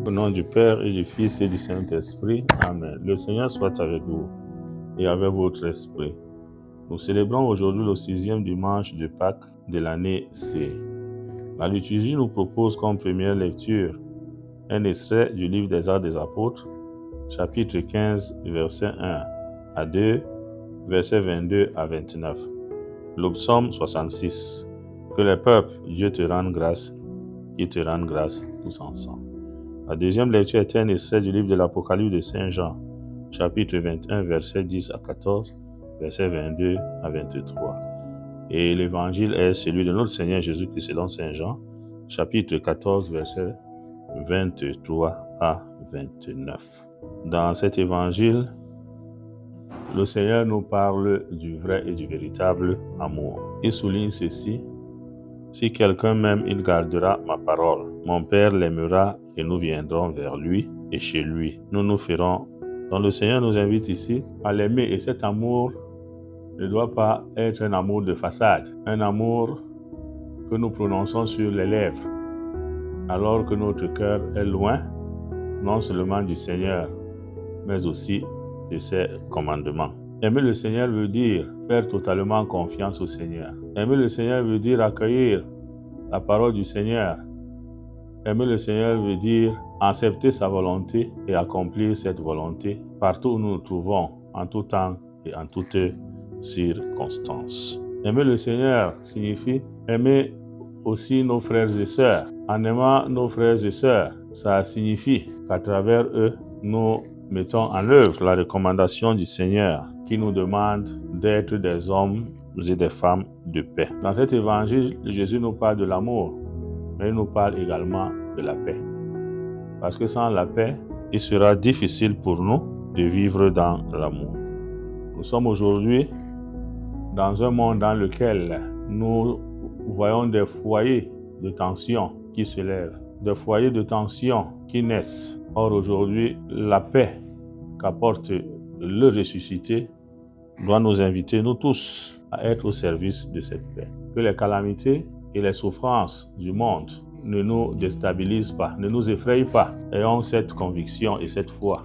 Au nom du Père et du Fils et du Saint-Esprit. Amen. Le Seigneur soit avec vous et avec votre esprit. Nous célébrons aujourd'hui le 6e dimanche de Pâques de l'année C. La liturgie nous propose comme première lecture un extrait du livre des Actes des Apôtres, chapitre 15, versets 1 à 2, versets 22 à 29. Le psaume 66. Que les peuples, Dieu te rende grâce, qu'ils te rendent grâce tous ensemble. La deuxième lecture est un extrait du livre de l'Apocalypse de Saint Jean, chapitre 21, versets 10 à 14, versets 22 à 23. Et l'évangile est celui de notre Seigneur Jésus-Christ selon Saint Jean, chapitre 14, versets 23 à 29. Dans cet évangile, le Seigneur nous parle du vrai et du véritable amour. Il souligne ceci: si quelqu'un m'aime, il gardera ma parole. Mon Père l'aimera et nous viendrons vers lui et chez lui. Nous nous ferons. Donc le Seigneur nous invite ici à l'aimer, et cet amour ne doit pas être un amour de façade, un amour que nous prononçons sur les lèvres, alors que notre cœur est loin, non seulement du Seigneur, mais aussi de ses commandements. Aimer le Seigneur veut dire faire totalement confiance au Seigneur. Aimer le Seigneur veut dire accueillir la parole du Seigneur. Aimer le Seigneur veut dire accepter sa volonté et accomplir cette volonté partout où nous nous trouvons, en tout temps et en toutes circonstances. Aimer le Seigneur signifie aimer aussi nos frères et sœurs. En aimant nos frères et sœurs, ça signifie qu'à travers eux, nous mettons en œuvre la recommandation du Seigneur qui nous demande d'être des hommes et des femmes de paix. Dans cet évangile, Jésus nous parle de l'amour, mais il nous parle également de la paix. Parce que sans la paix, il sera difficile pour nous de vivre dans l'amour. Nous sommes aujourd'hui dans un monde dans lequel nous voyons des foyers de tension qui se lèvent, des foyers de tension qui naissent. Or aujourd'hui, la paix qu'apporte le ressuscité doit nous inviter, nous tous, à être au service de cette paix. Que les calamités et les souffrances du monde ne nous déstabilisent pas, ne nous effrayent pas. Ayons cette conviction et cette foi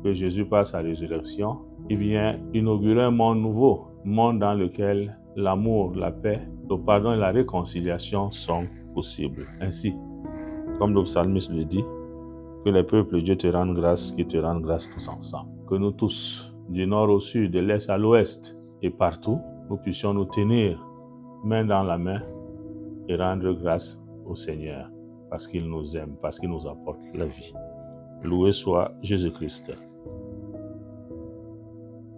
que Jésus, par sa résurrection, il vient inaugurer un monde nouveau, un monde dans lequel l'amour, la paix, le pardon et la réconciliation sont possibles. Ainsi, comme le psalmiste le dit, que les peuples, Dieu te rende grâce, qu'ils te rendent grâce tous ensemble. Que nous tous, du nord au sud, de l'est à l'ouest et partout, nous puissions nous tenir main dans la main et rendre grâce au Seigneur parce qu'il nous aime, parce qu'il nous apporte la vie. Loué soit Jésus-Christ.